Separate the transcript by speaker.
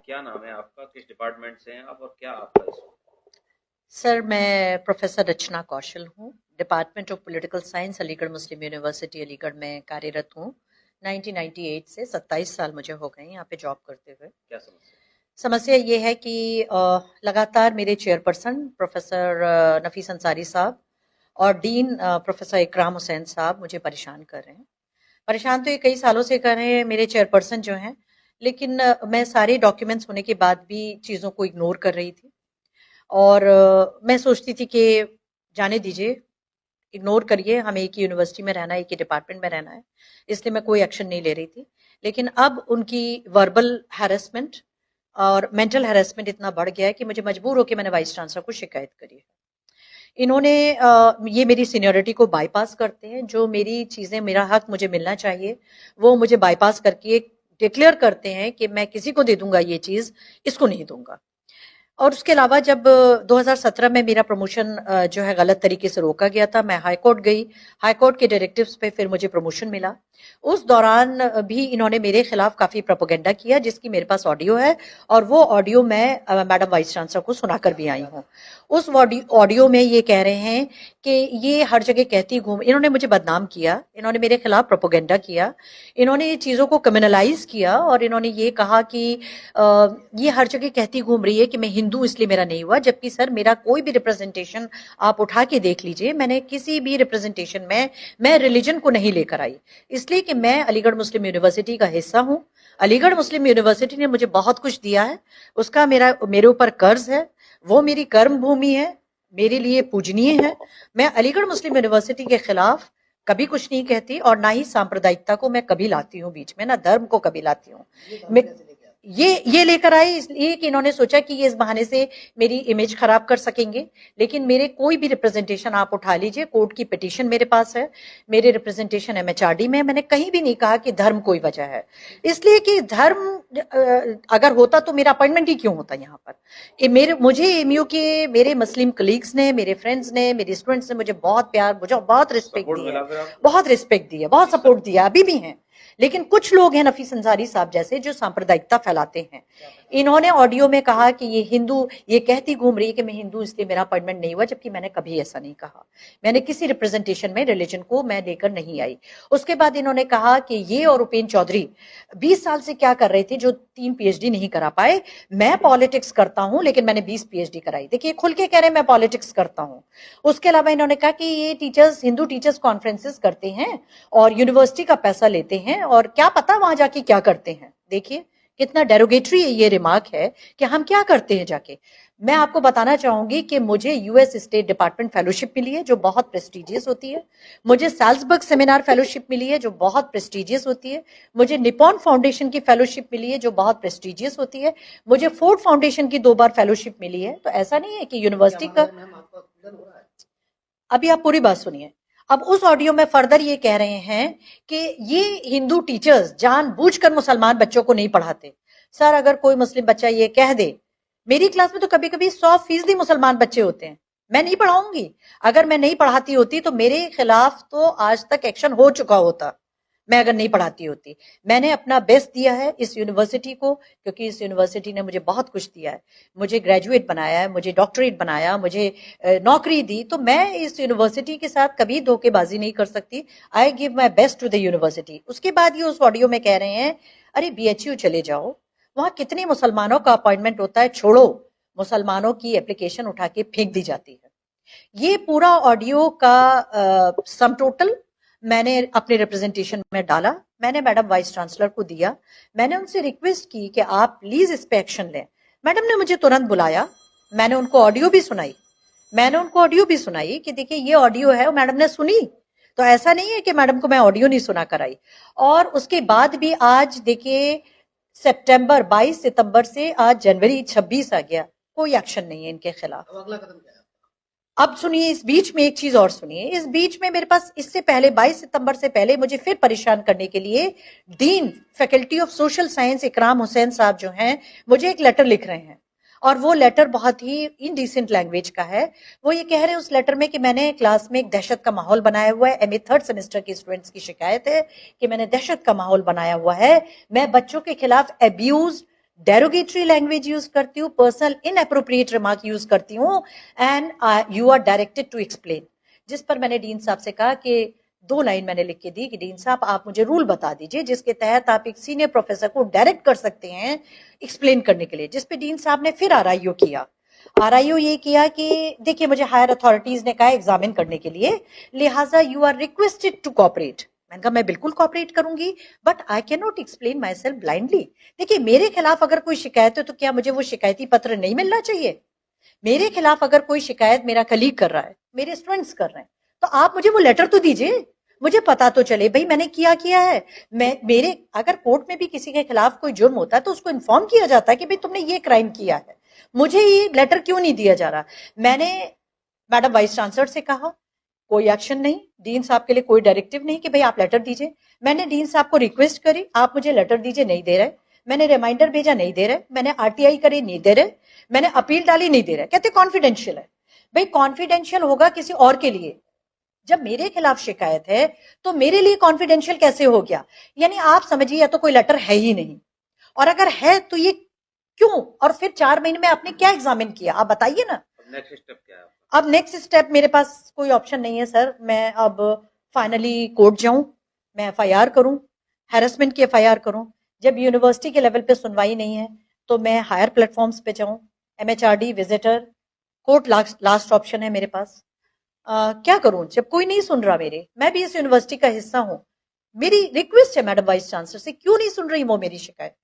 Speaker 1: क्या नाम है आपका, किस डिपार्टमेंट से हैं आप और क्या आपका इस
Speaker 2: सर, मैं प्रोफेसर रचना कौशल हूँ। Department of political science, Aligarh Muslim university Aligarh में कार्यरत हूँ। 1998 से 27 साल मुझे हो गए यहाँ पे जॉब करते हुए।
Speaker 1: क्या समस्या?
Speaker 2: समस्या ये है कि लगातार मेरे चेयरपर्सन प्रोफेसर नफीस अंसारी साहब और डीन प्रोफेसर इकराम हुसैन साहब मुझे परेशान कर रहे हैं। परेशान तो ये कई सालों से कर रहे हैं मेरे चेयरपर्सन जो हैं, लेकिन मैं सारे डॉक्यूमेंट्स होने के बाद भी चीज़ों को इग्नोर कर रही थी। और मैं सोचती थी कि जाने दीजिए, इग्नोर करिए, हमें एक ही यूनिवर्सिटी में रहना है, एक ही डिपार्टमेंट में रहना है, इसलिए मैं कोई एक्शन नहीं ले रही थी। लेकिन अब उनकी वर्बल हैरेसमेंट और मेंटल हैरेसमेंट इतना बढ़ गया है कि मुझे मजबूर होकर मैंने वाइस चांसलर को शिकायत करी है। इन्होंने ये मेरी सीनियरिटी को बाईपास करते हैं, जो मेरी चीज़ें, मेरा हक मुझे मिलना चाहिए, वो मुझे बाईपास करके डिक्लेयर करते हैं कि मैं किसी को दे दूंगा ये चीज़, इसको नहीं दूंगा। और उसके अलावा जब 2017 में मेरा प्रमोशन जो है गलत तरीके से रोका गया था, मैं हाई कोर्ट गई। हाई कोर्ट के डायरेक्टिव्स पे फिर मुझे प्रमोशन मिला। उस दौरान भी इन्होंने मेरे खिलाफ काफ़ी प्रोपेगेंडा किया, जिसकी मेरे पास ऑडियो है, और वो ऑडियो मैं मैडम वाइस चांसलर को सुनाकर भी आई हूँ। उस ऑडियो में ये कह रहे हैं कि ये हर जगह कहती घूम, इन्होंने मुझे बदनाम किया, इन्होंने मेरे खिलाफ प्रोपेगेंडा किया, इन्होंने ये चीज़ों को कम्युनलाइज किया, और इन्होंने ये कहा कि ये हर जगह कहती घूम रही है कि मैं हिंदू इसलिए मेरा नहीं हुआ। जबकि सर, मेरा कोई भी रिप्रेजेंटेशन आप उठा के देख लीजिए, मैंने किसी भी रिप्रेजेंटेशन में मैं रिलीजन को नहीं लेकर आई, इसलिए कि मैं अलीगढ़ मुस्लिम यूनिवर्सिटी का हिस्सा हूं। अलीगढ़ मुस्लिम यूनिवर्सिटी ने मुझे बहुत कुछ दिया है, उसका मेरे ऊपर कर्ज है, वो मेरी कर्म भूमि है, मेरे लिए पूजनीय है। मैं अलीगढ़ मुस्लिम यूनिवर्सिटी के खिलाफ कभी कुछ नहीं कहती, और ना ही सांप्रदायिकता को मैं कभी लाती हूँ बीच में, ना धर्म को कभी लाती हूँ। ये लेकर आए इसलिए कि इन्होंने सोचा कि ये इस बहाने से मेरी इमेज खराब कर सकेंगे। लेकिन मेरे कोई भी रिप्रेजेंटेशन आप उठा लीजिए, कोर्ट की पिटीशन मेरे पास है, मेरे रिप्रेजेंटेशन एमएचआरडी में, मैंने कहीं भी नहीं कहा कि धर्म कोई वजह है। इसलिए कि धर्म अगर होता तो मेरा अपॉइंटमेंट ही क्यों होता यहाँ पर। मुझे एमयू के मेरे मुस्लिम कलीग्स ने, मेरे फ्रेंड्स ने, मेरे स्टूडेंट्स ने मुझे बहुत प्यार, मुझे बहुत रिस्पेक्ट दिया, बहुत रिस्पेक्ट दिया, बहुत सपोर्ट दिया, अभी भी है। लेकिन कुछ लोग हैं, नफीस अंसारी साहब जैसे, जो सांप्रदायिकता फैलाते हैं। इन्होंने ऑडियो में कहा कि ये हिंदू, ये कहती घूम रही है कि मैं हिंदू इसलिए मेरा अपॉइंटमेंट नहीं हुआ, जबकि मैंने कभी ऐसा नहीं कहा। मैंने किसी रिप्रेजेंटेशन में रिलीजन को मैं लेकर नहीं आई। उसके बाद इन्होंने कहा कि ये और उपेंद्र चौधरी 20 साल से क्या कर रहे थे जो 3 पीएचडी नहीं करा पाए। मैं पॉलिटिक्स करता हूं, लेकिन मैंने 20 पीएचडी कराई। देखिए, खुल के कह रहे हैं मैं पॉलिटिक्स करता हूं। उसके अलावा इन्होंने कहा कि ये टीचर्स हिंदू टीचर्स कॉन्फ्रेंसेस करते हैं और यूनिवर्सिटी का पैसा लेते हैं, और क्या पता वहां जाके क्या करते हैं। देखिए कितना डेरोगेटरी ये रिमार्क है कि हम क्या करते हैं जाके। मैं आपको बताना चाहूंगी कि मुझे यूएस स्टेट डिपार्टमेंट फेलोशिप मिली है, जो बहुत प्रेस्टिजियस होती है। मुझे साल्सबर्ग सेमिनार फेलोशिप मिली है, जो बहुत प्रेस्टिजियस होती है। मुझे निपॉन फाउंडेशन की फेलोशिप मिली है, जो बहुत प्रेस्टिजियस होती है। मुझे फोर्ड फाउंडेशन की 2 बार फेलोशिप मिली है। तो ऐसा नहीं है कि यूनिवर्सिटी का, अभी आप पूरी बात सुनिए। अब उस ऑडियो में फर्दर ये कह रहे हैं कि ये हिंदू टीचर्स जानबूझकर मुसलमान बच्चों को नहीं पढ़ाते। सर, अगर कोई मुस्लिम बच्चा ये कह दे, मेरी क्लास में तो कभी कभी 100% मुसलमान बच्चे होते हैं, मैं नहीं पढ़ाऊंगी। अगर मैं नहीं पढ़ाती होती तो मेरे खिलाफ तो आज तक एक्शन हो चुका होता, मैं अगर नहीं पढ़ाती होती। मैंने अपना बेस्ट दिया है इस यूनिवर्सिटी को, क्योंकि इस यूनिवर्सिटी ने मुझे बहुत कुछ दिया है। मुझे ग्रेजुएट बनाया है, मुझे डॉक्टरेट बनाया, मुझे नौकरी दी। तो मैं इस यूनिवर्सिटी के साथ कभी धोखेबाजी नहीं कर सकती। I give my best to the university. उसके बाद ये उस ऑडियो में कह रहे हैं, अरे बीएचयू चले जाओ, वहां कितने मुसलमानों का अपॉइंटमेंट होता है, छोड़ो, मुसलमानों की एप्लीकेशन उठा के फेंक दी जाती है। ये पूरा ऑडियो का सम टोटल मैंने अपने रिप्रेजेंटेशन में डाला, मैंने मैडम वाइस चांसलर को दिया। मैंने उनसे रिक्वेस्ट की कि आप प्लीज इस पे एक्शन लें। मैडम ने मुझे तुरंत बुलाया, मैंने उनको ऑडियो भी सुनाई, कि देखिए ये ऑडियो है, और मैडम ने सुनी। तो ऐसा नहीं है कि मैडम को मैं ऑडियो नहीं सुना कर आई। और उसके बाद भी आज देखिए, 22 सितंबर से आज जनवरी 26 आ गया, कोई एक्शन नहीं है इनके खिलाफ। अब सुनिए, इस बीच में एक चीज और सुनिए। इस बीच में मेरे पास इससे पहले 22 सितंबर से पहले मुझे फिर परेशान करने के लिए dean faculty of social science इकराम हुसैन साहब जो हैं, मुझे एक लेटर लिख रहे हैं, और वो लेटर बहुत ही इनडिसेंट लैंग्वेज का है। वो ये कह रहे हैं उस लेटर में कि मैंने क्लास में एक दहशत का माहौल बनाया हुआ है। एमए 3rd सेमेस्टर के स्टूडेंट्स की शिकायत है कि मैंने दहशत का माहौल बनाया हुआ है, मैं बच्चों के खिलाफ एब्यूज डेरोगेटरी लैंग्वेज यूज करती हूँ, पर्सनल इनअप्रोप्रिएट रिमार्क यूज करती हूँ, and you are directed to explain. जिस पर मैंने डीन साहब से कहा कि 2 लाइन मैंने लिख के दी कि डीन साहब आप मुझे रूल बता दीजिए जिसके तहत आप एक सीनियर प्रोफेसर को डायरेक्ट कर सकते हैं एक्सप्लेन करने के लिए। जिस पे डीन साहब ने फिर आरआईओ किया। आरआईओ ये किया कि देखिए मुझे हायर अथॉरिटीज ने कहा एग्जामिन करने के लिए, लिहाजा you are requested to cooperate. मैंने कहा मैं बिल्कुल कॉपरेट करूंगी, but I can not explain myself blindly. देखिए मेरे खिलाफ अगर कोई शिकायत है तो क्या मुझे वो शिकायती पत्र नहीं मिलना चाहिए? मेरे खिलाफ अगर कोई शिकायत मेरा कलीग कर रहा है, मेरे स्टूडेंट्स कर रहे हैं, तो आप मुझे वो लेटर तो दीजिए, मुझे पता तो चले भाई मैंने किया है। मेरे अगर कोर्ट में भी किसी के खिलाफ कोई जुर्म होता है तो उसको इन्फॉर्म किया जाता है कि भाई तुमने ये क्राइम किया है। मुझे ये लेटर क्यों नहीं दिया जा रहा? मैंने मैडम वाइस चांसलर से कहा, कोई एक्शन नहीं। डीन साहब के लिए कोई डायरेक्टिव नहीं कि भाई आप लेटर दीजिए। मैंने डीन साहब को रिक्वेस्ट करी, आप मुझे लेटर दीजिए, नहीं दे रहे। मैंने रिमाइंडर भेजा, नहीं दे रहे। मैंने आरटीआई करी, नहीं दे रहे। मैंने अपील डाली, नहीं दे रहे। कहते कॉन्फिडेंशियल है। भाई कॉन्फिडेंशियल होगा किसी और के लिए, जब मेरे खिलाफ शिकायत है तो मेरे लिए कॉन्फिडेंशियल कैसे हो गया? यानी आप समझिए या तो कोई लेटर है ही नहीं, और अगर है तो ये क्यों? और फिर 4 महीने में आपने क्या एग्जामिन किया, आप बताइए ना।
Speaker 1: नेक्स्ट स्टेप क्या है?
Speaker 2: अब नेक्स्ट स्टेप मेरे पास कोई ऑप्शन नहीं है सर। मैं अब फाइनली कोर्ट जाऊं, मैं एफआईआर करूं, हैरेसमेंट की एफआईआर करूं। जब यूनिवर्सिटी के लेवल पे सुनवाई नहीं है तो मैं हायर प्लेटफॉर्म्स पे जाऊं, MHRD, visitor, court last option है मेरे पास। क्या करूं जब कोई नहीं सुन रहा मेरे? मैं भी इस यूनिवर्सिटी का हिस्सा हूं। मेरी रिक्वेस्ट है मैडम वाइस चांसलर से, क्यों नहीं सुन रही वो मेरी शिकायत?